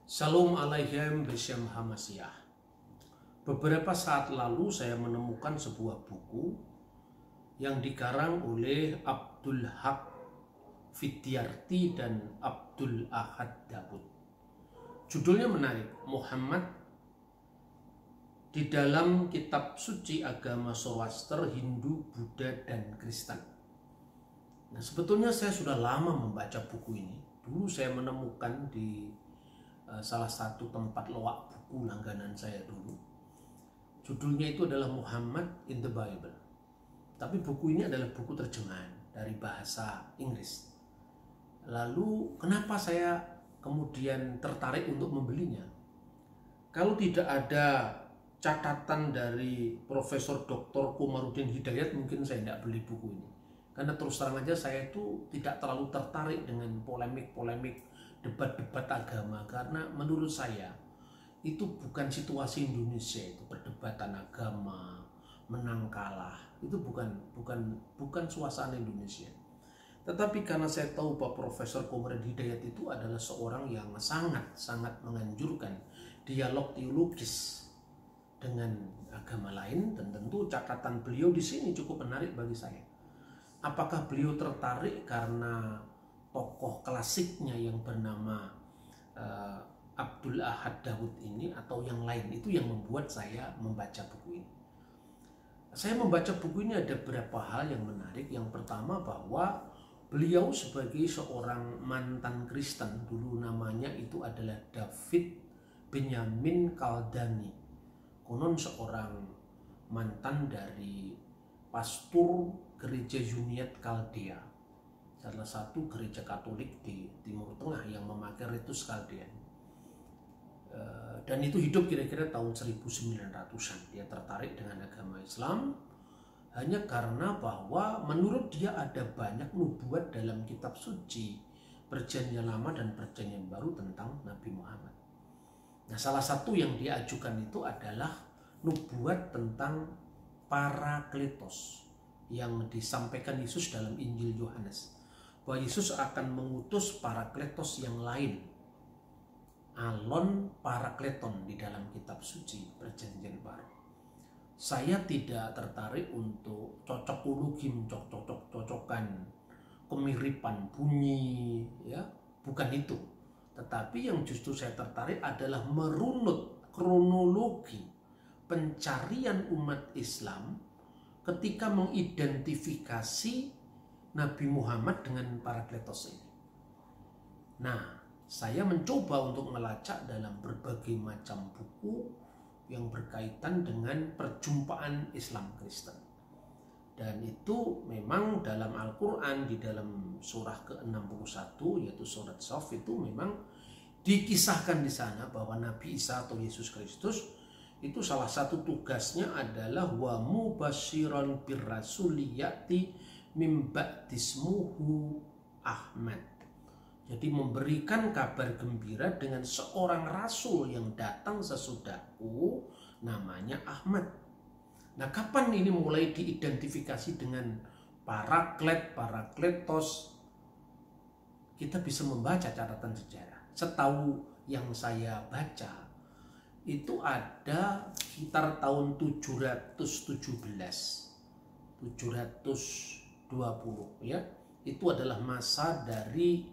Shalom Aleichem Beshem Hamasyah. Beberapa saat lalu saya menemukan sebuah buku yang dikarang oleh Abdul Haq Fityarti dan Abdul Ahad Daud. Judulnya menarik, Muhammad di dalam kitab suci agama Zoroaster, Hindu, Buddha, dan Kristen. Nah, sebetulnya saya sudah lama membaca buku ini. Dulu saya menemukan di salah satu tempat loak buku langganan saya dulu. Judulnya itu adalah Muhammad in the Bible. Tapi buku ini adalah buku terjemahan dari bahasa Inggris. Lalu kenapa saya kemudian tertarik untuk membelinya? Kalau tidak ada catatan dari Profesor Dr. Komarudin Hidayat, mungkin saya tidak beli buku ini. Karena terus terang aja saya itu tidak terlalu tertarik dengan polemik-polemik debat-debat agama, karena menurut saya itu bukan situasi Indonesia. Itu perdebatan agama menang kalah itu bukan suasana Indonesia. Tetapi karena saya tahu Pak Profesor Komarudin Hidayat itu adalah seorang yang sangat menganjurkan dialog teologis dengan agama lain, dan tentu catatan beliau di sini cukup menarik bagi saya. Apakah beliau tertarik karena tokoh klasiknya yang bernama Abdul Ahad Daud ini, atau yang lain? Itu yang membuat saya membaca buku ini. Saya membaca buku ini ada beberapa hal yang menarik. Yang pertama, bahwa beliau sebagai seorang mantan Kristen, dulu namanya itu adalah David Benjamin Kaldani, konon seorang mantan dari pastor gereja Uniat Kaldea, salah satu gereja Katolik di Timur Tengah yang memakai ritus Kaldean. Dan itu hidup kira-kira tahun 1900-an. Dia tertarik dengan agama Islam hanya karena bahwa menurut dia ada banyak nubuat dalam kitab suci Perjanjian Lama dan Perjanjian Baru tentang Nabi Muhammad. Nah, salah satu yang dia ajukan itu adalah nubuat tentang Parakletos yang disampaikan Yesus dalam Injil Yohanes, bahwa Yesus akan mengutus Parakletos yang lain, Alon Parakleton, di dalam kitab suci Perjanjian Baru. Saya tidak tertarik untuk cocokologi, cocok-cocokan, kemiripan bunyi, ya, bukan itu. Tetapi yang justru saya tertarik adalah merunut kronologi pencarian umat Islam ketika mengidentifikasi Nabi Muhammad dengan Parakletos ini. Nah, saya mencoba untuk melacak dalam berbagai macam buku yang berkaitan dengan perjumpaan Islam Kristen. Dan itu memang dalam Al-Quran, di dalam surah ke-61, yaitu surat Shaf, itu memang dikisahkan di sana bahwa Nabi Isa atau Yesus Kristus itu salah satu tugasnya adalah wa mubasyiran birrasuliyati mim ba'dismuhu Ahmad. Jadi memberikan kabar gembira dengan seorang rasul yang datang sesudahku, namanya Ahmad. Nah, kapan ini mulai diidentifikasi dengan Parakletos? Kita bisa membaca catatan sejarah. Setahu yang saya baca, itu ada sekitar tahun 720 ya. Itu adalah masa dari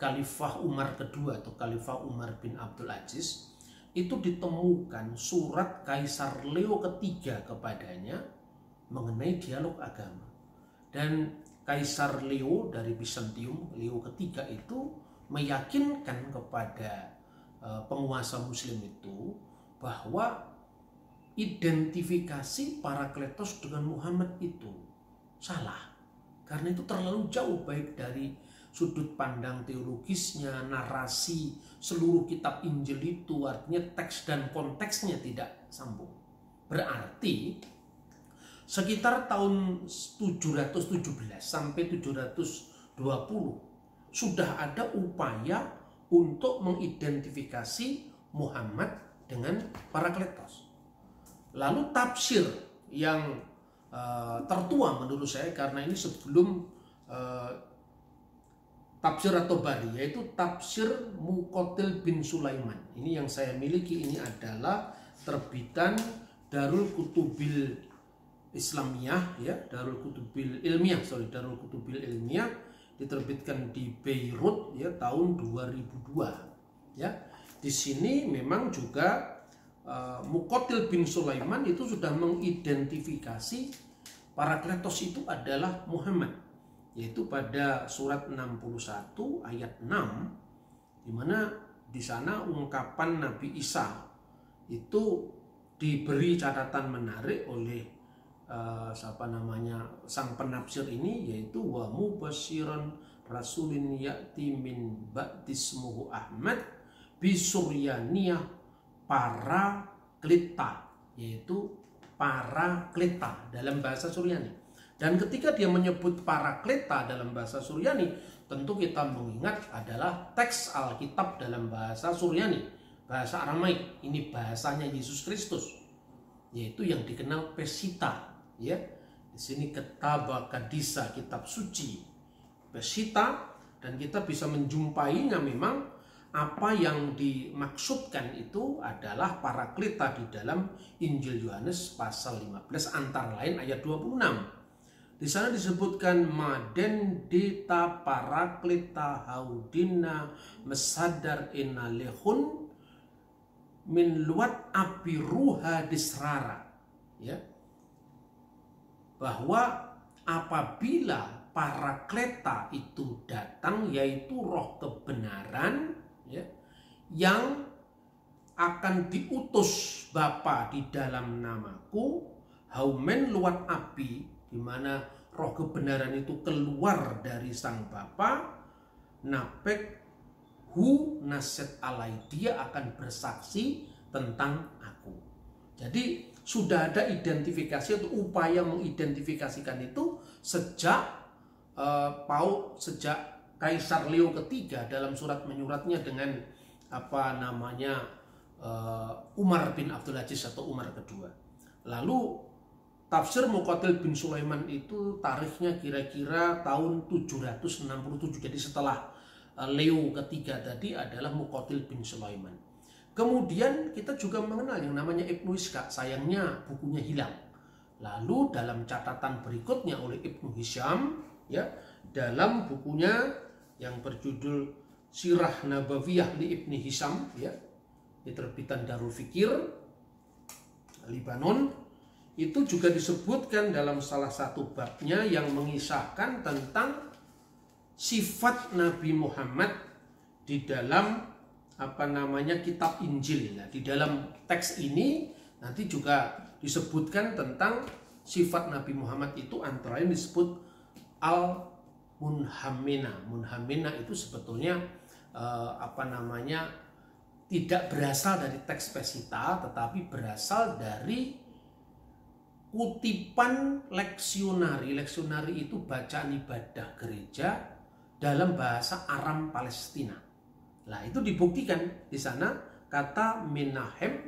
Khalifah Umar kedua atau Khalifah Umar bin Abdul Aziz. Itu ditemukan surat Kaisar Leo ketiga kepadanya mengenai dialog agama. Dan Kaisar Leo dari Bizantium, Leo ketiga itu meyakinkan kepada penguasa muslim itu bahwa identifikasi Parakletos dengan Muhammad itu salah, karena itu terlalu jauh, baik dari sudut pandang teologisnya, narasi seluruh kitab Injil itu, artinya teks dan konteksnya tidak sambung. Berarti sekitar tahun 717 sampai 720 sudah ada upaya untuk mengidentifikasi Muhammad dengan Parakletos. Lalu tafsir yang tertua menurut saya, karena ini sebelum tafsir at-Tabari, yaitu tafsir Muqatil bin Sulaiman. Ini yang saya miliki, ini adalah terbitan Darul Kutubil Islamiyah, ya, Darul Kutubil Ilmiah, Darul Kutubil Ilmiah, diterbitkan di Beirut, ya, tahun 2002, ya. Di sini memang juga Muqatil bin Sulaiman itu sudah mengidentifikasi Parakletos itu adalah Muhammad, yaitu pada surat 61 ayat 6, di mana di sana ungkapan Nabi Isa itu diberi catatan menarik oleh sang penafsir ini, yaitu wa mubasyiran rasulin ya'ti min ba'dismuhu Ahmad bisuryaniyah Paraklita, yaitu Paraklita dalam bahasa Suryani. Dan ketika dia menyebut Paraklita dalam bahasa Suryani, tentu kita mengingat adalah teks Alkitab dalam bahasa Suryani, bahasa Aramaik. Ini bahasanya Yesus Kristus, yaitu yang dikenal Pesita, ya. Di sini Ketaba Kadisa, kitab suci Pesita, dan kita bisa menjumpainya. Memang apa yang dimaksudkan itu adalah Paraklita di dalam Injil Yohanes pasal 15, antara lain ayat 26. Di sana disebutkan Maden dita Paraklita haudina mesadar inalehun min luat api ruha disrara, ya, bahwa apabila Parakleta itu datang, yaitu roh kebenaran, ya, yang akan diutus Bapa di dalam namaku, haumen luat api, di mana roh kebenaran itu keluar dari sang Bapa, napek hu naset alai, dia akan bersaksi tentang aku. Jadi sudah ada identifikasi atau upaya mengidentifikasikan itu sejak Kaisar Leo III dalam surat menyuratnya dengan Umar bin Abdul Aziz atau Umar kedua. Lalu tafsir Muqatil bin Sulaiman itu tarikhnya kira-kira tahun 767. Jadi setelah Leo III tadi adalah Muqatil bin Sulaiman. Kemudian kita juga mengenal yang namanya Ibnu Ishaq, sayangnya bukunya hilang. Lalu dalam catatan berikutnya oleh Ibnu Hisham, ya, dalam bukunya yang berjudul Sirah Nabawiyah li Ibni Hisham, ya, di terbitan Darul Fikir Libanon, itu juga disebutkan dalam salah satu babnya yang mengisahkan tentang sifat Nabi Muhammad di dalam kitab Injil. Nah, di dalam teks ini nanti juga disebutkan tentang sifat Nabi Muhammad itu, antara lain disebut al-munhammina. Munhammina itu sebetulnya tidak berasal dari teks Pesita, tetapi berasal dari kutipan leksionari. Leksionari itu bacaan ibadah gereja dalam bahasa Aram Palestina. Nah, itu dibuktikan di sana kata Menahem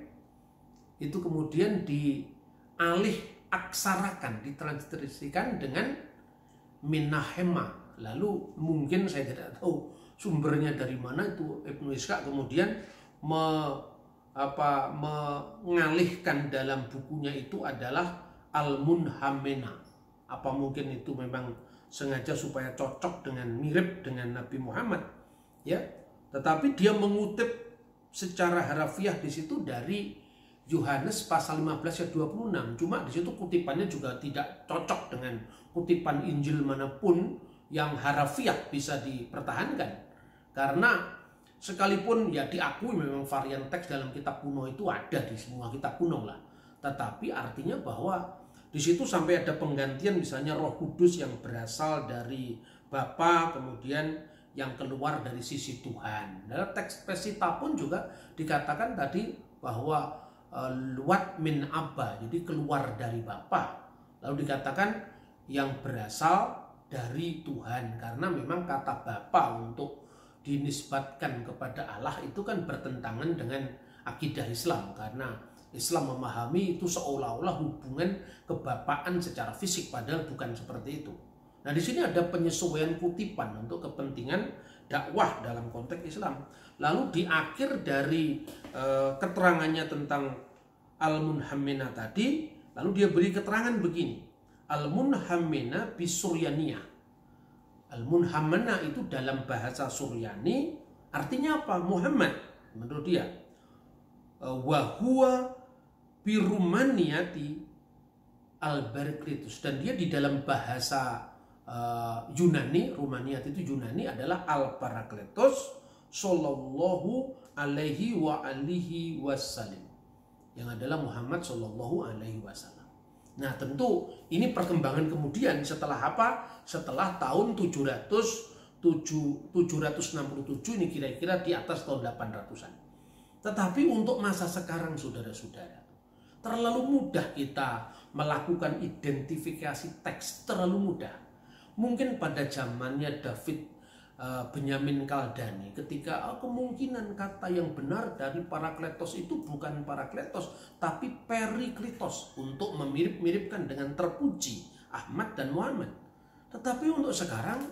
itu kemudian dialih aksarakan, ditransliterasikan dengan Menahema. Lalu mungkin saya tidak tahu sumbernya dari mana, itu Ibnu Ishaq kemudian mengalihkan dalam bukunya itu adalah Al-Munhammina. Apa mungkin itu memang sengaja supaya cocok dengan, mirip dengan Nabi Muhammad, ya. Tetapi dia mengutip secara harafiah di situ dari Yohanes pasal 15 ayat 26. Cuma di situ kutipannya juga tidak cocok dengan kutipan Injil manapun yang harafiah bisa dipertahankan. Karena sekalipun ya diakui memang varian teks dalam kitab kuno itu ada di semua kitab kuno lah. Tetapi artinya bahwa di situ sampai ada penggantian, misalnya Roh Kudus yang berasal dari Bapa kemudian yang keluar dari sisi Tuhan. Dalam teks Pesita pun juga dikatakan tadi bahwa luat min Abba, jadi keluar dari Bapa. Lalu dikatakan yang berasal dari Tuhan, karena memang kata Bapa untuk dinisbatkan kepada Allah itu kan bertentangan dengan akidah Islam, karena Islam memahami itu seolah-olah hubungan kebapaan secara fisik, padahal bukan seperti itu. Nah, di sini ada penyesuaian kutipan untuk kepentingan dakwah dalam konteks Islam. Lalu di akhir dari keterangannya tentang Al-Munhammina tadi, lalu dia beri keterangan begini. Al-Munhammina bisuryaniyah. Al-Munhammina itu dalam bahasa Suryani artinya apa? Muhammad menurut dia. Wa huwa birumaniyati al-Baraklitus, dan dia di dalam bahasa Yunani, Rumaniyat itu Yunani adalah al-Baraklitus sallallahu alaihi wa alihi wasallam, yang adalah Muhammad sallallahu alaihi wasallam. Nah, tentu ini perkembangan kemudian setelah apa? Setelah tahun 767 ini, kira-kira di atas tahun 800-an. Tetapi untuk masa sekarang, saudara-saudara, terlalu mudah kita melakukan identifikasi teks, terlalu mudah. Mungkin pada zamannya David Benyamin Kaldani, ketika kemungkinan kata yang benar dari Parakletos itu bukan Parakletos, tapi Periklitos, untuk memirip-miripkan dengan terpuji Ahmad dan Muhammad. Tetapi untuk sekarang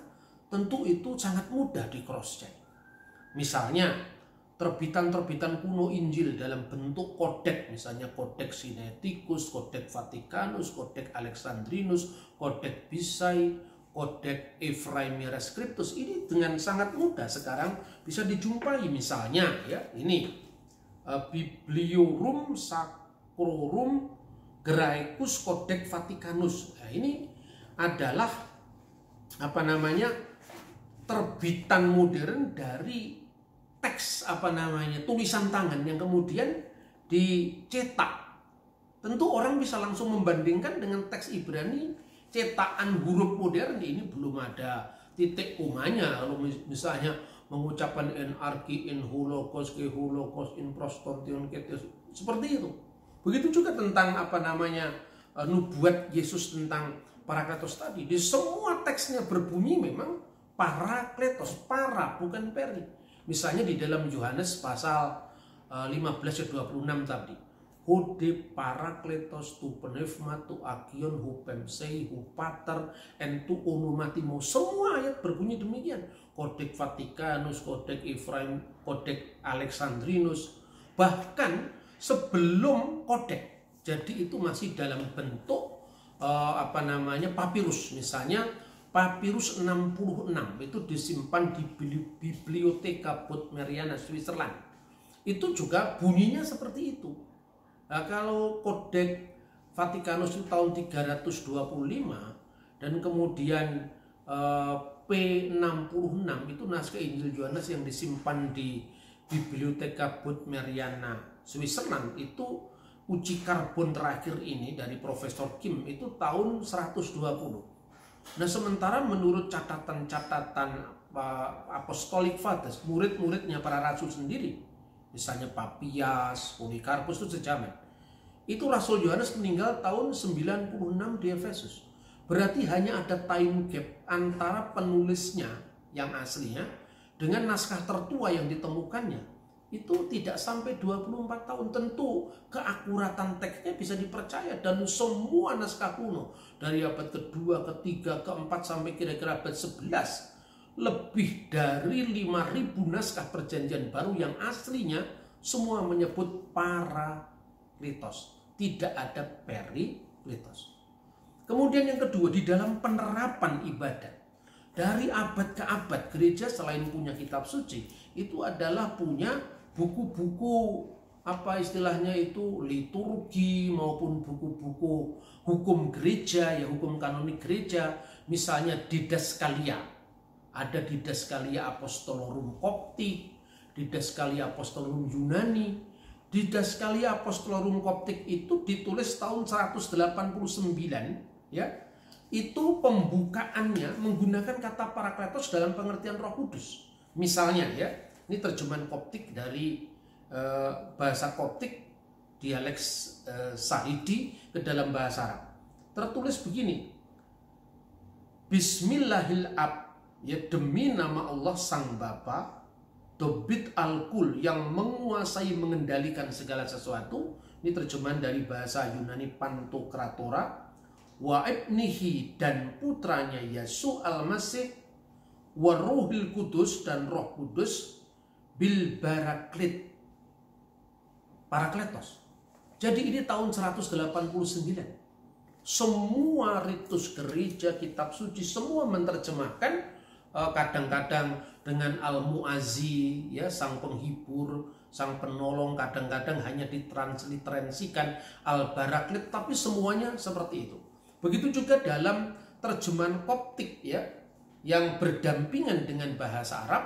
tentu itu sangat mudah di cross check. Misalnya terbitan-terbitan kuno Injil dalam bentuk kodek, misalnya kodek Sinaiticus, kodek Vaticanus, kodek Alexandrinus, kodek Bisai, kodek Ephraemi Rescriptus, ini dengan sangat mudah sekarang bisa dijumpai. Misalnya ya, ini Bibliorum Sacrorum Graecus Codex Vaticanus. Nah, ini adalah apa namanya, terbitan modern dari teks tulisan tangan yang kemudian dicetak. Tentu orang bisa langsung membandingkan dengan teks Ibrani cetakan huruf modern. Ini belum ada titik komanya. Kalau misalnya mengucapkan enarki, in holocaust, ke holocaust, in prostortion, seperti itu. Begitu juga tentang nubuat Yesus tentang Parakletos tadi. Di semua teksnya berbunyi memang Parakletos, para bukan peri. Misalnya di dalam Yohanes pasal 15-26 tadi, Hode Parakletos tu pneuma tu agion hu pemsei hu pater en tu onomatimo. Semua ayat berbunyi demikian. Kodek Vaticanus, kodek Ephraim, kodek Alexandrinus. Bahkan sebelum kodek, jadi itu masih dalam bentuk papirus. Misalnya papirus 66 itu disimpan di Bibliotheca Bodmeriana Switzerland. Itu juga bunyinya seperti itu. Nah, kalau kodek Vatikanus itu tahun 325 dan kemudian P66 itu naskah Injil Yohanes yang disimpan di Bibliotheca Bodmeriana Switzerland, itu uji karbon terakhir ini dari Profesor Kim itu tahun 120. Nah, sementara menurut catatan-catatan Apostolic Fathers, murid-muridnya para rasul sendiri, misalnya Papias, Polikarpus, itu sejaman. Itu Rasul Yohanes meninggal tahun 96 di Efesus. Berarti hanya ada time gap antara penulisnya yang aslinya dengan naskah tertua yang ditemukannya. Itu tidak sampai 24 tahun. Tentu keakuratan teksnya bisa dipercaya, dan semua naskah kuno dari abad kedua, ketiga, keempat sampai kira-kira abad 11, lebih dari 5.000 naskah perjanjian baru yang aslinya semua menyebut Parakletos, tidak ada Perikletos. Kemudian yang kedua, di dalam penerapan ibadat dari abad ke abad, gereja selain punya kitab suci, itu adalah punya buku-buku liturgi maupun buku-buku hukum gereja, ya hukum kanonik gereja. Misalnya Didaskalia. Ada Didaskalia Apostolorum Koptik, Didaskalia Apostolorum Yunani. Didaskalia Apostolorum Koptik itu ditulis tahun 189, ya. Itu pembukaannya menggunakan kata Parakletos dalam pengertian Roh Kudus. Misalnya ya, ini terjemahan Koptik dari bahasa Koptik, dialek Sahidi ke dalam bahasa Arab. Tertulis begini, Bismillahirrahmanirrahim, ya demi nama Allah Sang Bapa, Dobit Al-Kul, yang menguasai mengendalikan segala sesuatu. Ini terjemahan dari bahasa Yunani Pantokratora. wa ibnihi dan putranya Yesus al-Masih, wa Ruhil Kudus dan Roh Kudus, bil baraklit, parakletos. Jadi ini tahun 189. Semua ritus gereja, kitab suci, semua menerjemahkan kadang-kadang dengan al-mu'azzi, ya, sang penghibur, sang penolong, kadang-kadang hanya ditransliterasikan al-baraklit, tapi semuanya seperti itu. Begitu juga dalam terjemahan Koptik, ya, yang berdampingan dengan bahasa Arab.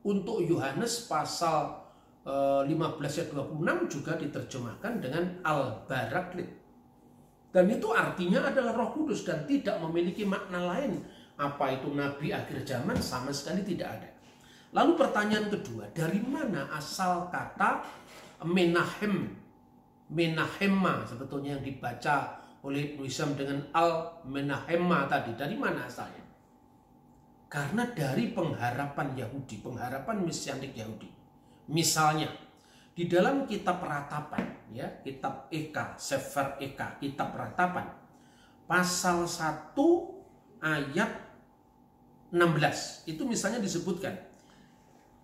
Untuk Yohanes pasal 15 ayat 26 juga diterjemahkan dengan al-baraklit. Dan itu artinya adalah Roh Kudus dan tidak memiliki makna lain. Apa itu nabi akhir zaman? Sama sekali tidak ada. Lalu pertanyaan kedua, dari mana asal kata Menahem, Menahema sebetulnya yang dibaca oleh Ibnu Hisham dengan al-Menahema tadi? Dari mana asalnya? Karena dari pengharapan Yahudi, pengharapan mesianik Yahudi. Misalnya di dalam kitab Ratapan, ya, kitab Eka, Sefer Eka, kitab Ratapan, pasal 1 ayat 16, itu misalnya disebutkan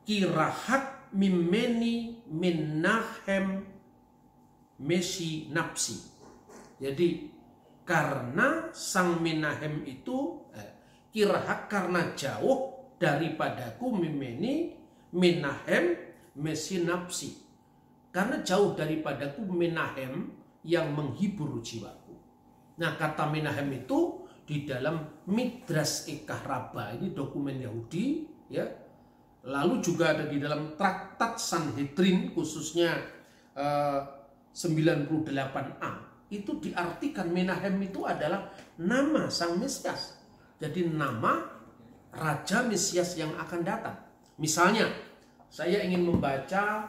kirahat mimeni menahem mesi napsi. Jadi karena sang Menahem itu kirahat, karena jauh daripadaku mimeni menahem mesi napsi, karena jauh daripadaku Menahem yang menghibur jiwaku. Nah, kata Menahem itu di dalam Midrash Ekah Rabbah, ini dokumen Yahudi, ya. Lalu juga ada di dalam Traktat Sanhedrin, khususnya 98a. Itu diartikan Menahem itu adalah nama sang Mesias. Jadi nama Raja Mesias yang akan datang. Misalnya, saya ingin membaca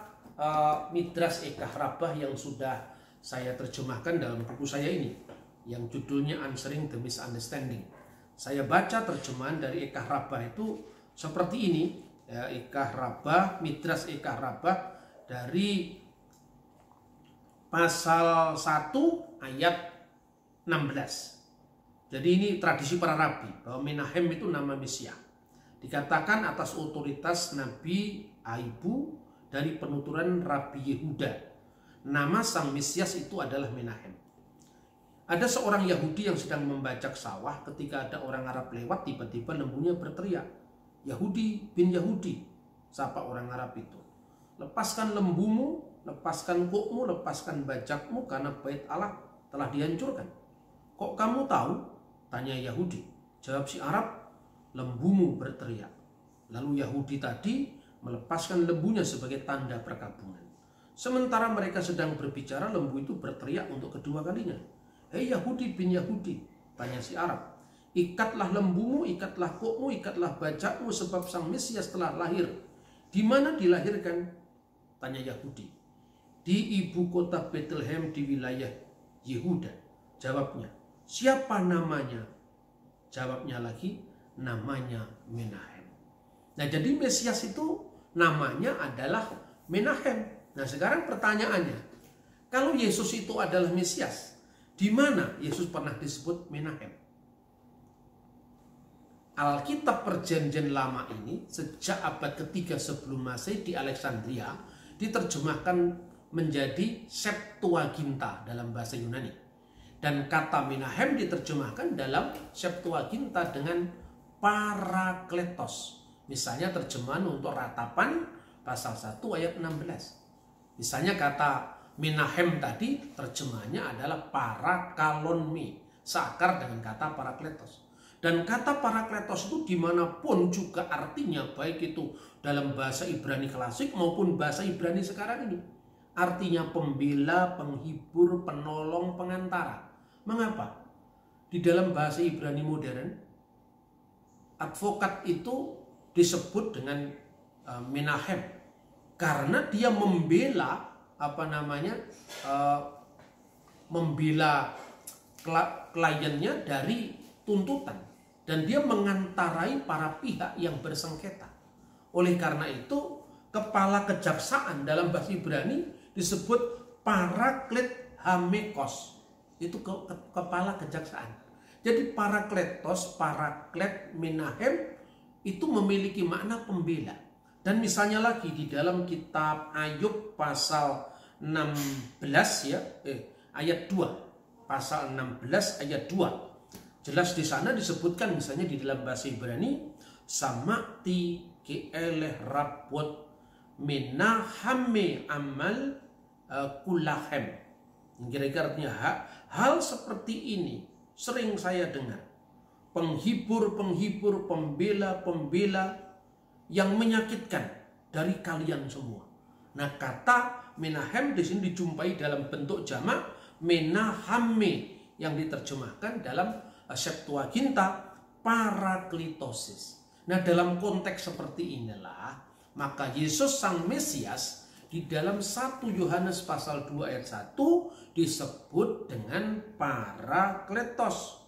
Midrash Ekah Rabbah yang sudah saya terjemahkan dalam buku saya ini, yang judulnya Answering the Misunderstanding. Saya baca terjemahan dari Ekah Rabbah itu seperti ini, ya, Ekah Rabbah, Midrash Ekah Rabbah dari pasal 1 ayat 16. Jadi ini tradisi para rabi bahwa Menahem itu nama Mesias. Dikatakan atas otoritas Nabi Aibu dari penuturan Rabi Yehuda. Nama sang Mesias itu adalah Menahem. Ada seorang Yahudi yang sedang membajak sawah, ketika ada orang Arab lewat, tiba-tiba lembunya berteriak, "Yahudi bin Yahudi," sapa orang Arab itu, "Lepaskan lembumu, lepaskan kokmu, lepaskan bajakmu, karena bait Allah telah dihancurkan." "Kok kamu tahu?" tanya Yahudi. Jawab si Arab, "Lembumu berteriak." Lalu Yahudi tadi melepaskan lembunya sebagai tanda perkabungan. Sementara mereka sedang berbicara, lembu itu berteriak untuk kedua kalinya. "Hei Yahudi bin Yahudi," tanya si Arab, "ikatlah lembumu, ikatlah kokmu, ikatlah bajakmu, sebab sang Mesias telah lahir." "Di mana dilahirkan?" tanya Yahudi. "Di ibu kota Bethlehem di wilayah Yehuda," jawabnya. "Siapa namanya?" Jawabnya lagi, "Namanya Menahem." Nah, jadi Mesias itu namanya adalah Menahem. Nah, sekarang pertanyaannya, kalau Yesus itu adalah Mesias, di mana Yesus pernah disebut Menahem? Alkitab Perjanjian Lama ini sejak abad ketiga sebelum Masehi di Alexandria diterjemahkan menjadi Septuaginta dalam bahasa Yunani. Dan kata Menahem diterjemahkan dalam Septuaginta dengan Parakletos. Misalnya terjemahan untuk Ratapan pasal 1 ayat 16. Misalnya kata Menahem tadi terjemahannya adalah Parakalonmi, seakar dengan kata Parakletos. Dan kata Parakletos itu dimanapun juga artinya, baik itu dalam bahasa Ibrani klasik maupun bahasa Ibrani sekarang ini, artinya pembela, penghibur, penolong, pengantara. Mengapa? Di dalam bahasa Ibrani modern, advokat itu disebut dengan Menahem karena dia membela membela kliennya dari tuntutan, dan dia mengantarai para pihak yang bersengketa. Oleh karena itu, kepala kejaksaan dalam bahasa Ibrani disebut Paraklet Hamekos. Itu kepala kejaksaan. Jadi parakletos, paraklet, menahem itu memiliki makna pembela. Dan misalnya lagi di dalam kitab Ayub pasal 16 ya, ayat 2. Pasal 16 ayat 2. Jelas di sana disebutkan misalnya di dalam bahasa Ibrani, Sama'ti keeleh rabot menahame amal kulahem. Kira-kira artinya hal seperti ini sering saya dengar. Penghibur-penghibur, pembela-pembela yang menyakitkan dari kalian semua. Nah, kata menahem di sini dijumpai dalam bentuk jamak menahame yang diterjemahkan dalam Septuaginta paraklitosis. Nah, dalam konteks seperti inilah maka Yesus Sang Mesias di dalam 1 Yohanes pasal 2 ayat 1 disebut dengan parakletos.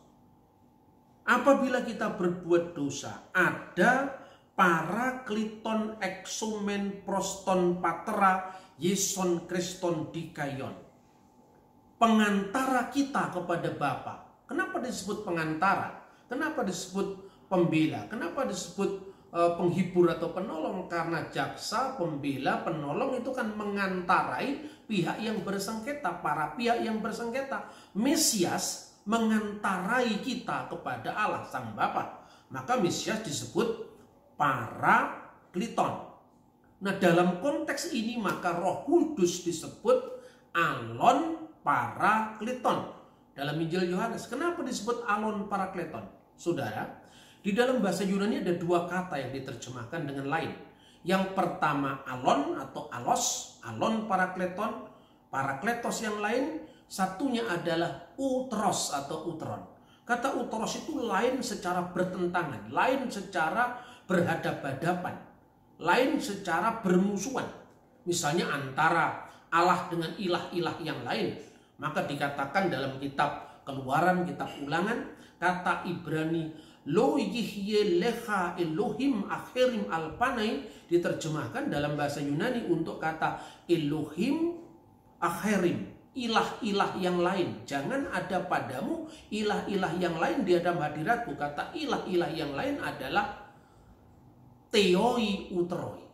Apabila kita berbuat dosa, ada parakliton exumen proston patera Yeson Kriston dikaion. Pengantara kita kepada Bapa. Kenapa disebut pengantara? Kenapa disebut pembela? Kenapa disebut penghibur atau penolong? Karena jaksa, pembela, penolong itu kan mengantarai pihak yang bersengketa, para pihak yang bersengketa. Mesias mengantarai kita kepada Allah Sang Bapa. Maka Mesias disebut parakliton. Nah, dalam konteks ini maka Roh Kudus disebut alon parakleton. Dalam Injil Yohanes, kenapa disebut alon parakleton? Saudara, di dalam bahasa Yunani ada dua kata yang diterjemahkan dengan lain. Yang pertama alon atau alos, alon parakleton, parakletos yang lain. Satunya adalah utros atau utron. Kata utros itu lain secara bertentangan, lain secara berhadap-hadapan, lain secara bermusuhan. Misalnya antara Allah dengan ilah-ilah yang lain. Maka dikatakan dalam kitab Keluaran, kitab Ulangan, kata Ibrani lo yihye lecha Elohim akhirim alpanai diterjemahkan dalam bahasa Yunani untuk kata Elohim akhirim, ilah-ilah yang lain. Jangan ada padamu ilah-ilah yang lain di hadapan hadiratku. Kata ilah-ilah yang lain adalah theoi utroi.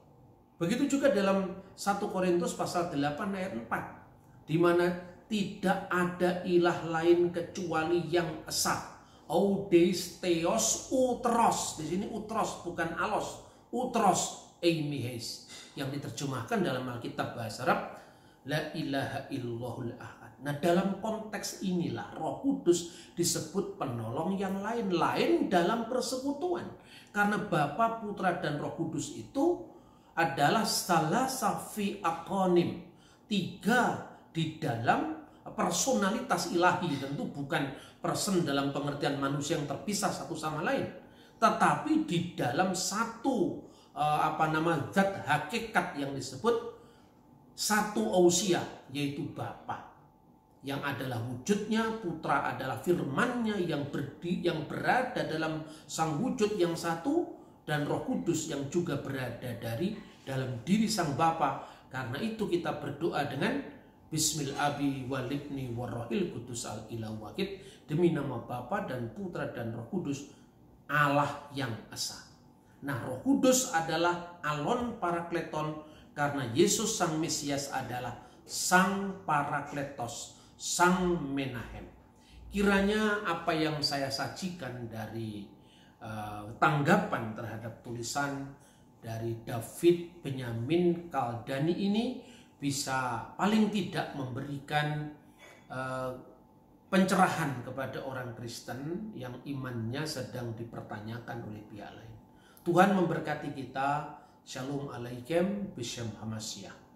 Begitu juga dalam 1 Korintus pasal 8 ayat 4, di mana tidak ada ilah lain kecuali yang esa. Oudeis theos utros. Di sini utros bukan alos. Utros eimihes. Yang diterjemahkan dalam Alkitab bahasa Arab la ilaha illallahul ahad. Nah, dalam konteks inilah Roh Kudus disebut penolong yang lain dalam persekutuan. Karena Bapa, Putra dan Roh Kudus itu adalah salah safi akonim. 3 di dalam personalitas ilahi, tentu bukan person dalam pengertian manusia yang terpisah satu sama lain, tetapi di dalam satu zat hakikat yang disebut satu ousia, yaitu Bapa yang adalah wujudnya, Putra adalah firman-Nya yang berada dalam sang wujud yang satu, dan Roh Kudus yang juga berada dalam diri sang Bapa. Karena itu kita berdoa dengan Bismil abi walibni warrohil kudus al ilah wakid, demi nama Bapa dan Putra dan Roh Kudus, Allah yang esa. Nah, Roh Kudus adalah alon parakleton karena Yesus Sang Mesias adalah Sang Parakletos, Sang Menahem. Kiranya apa yang saya sajikan dari tanggapan terhadap tulisan dari David Benyamin Kaldani ini bisa paling tidak memberikan pencerahan kepada orang Kristen yang imannya sedang dipertanyakan oleh pihak lain. Tuhan memberkati kita. Shalom alaikum, B'Shem Hamashiach.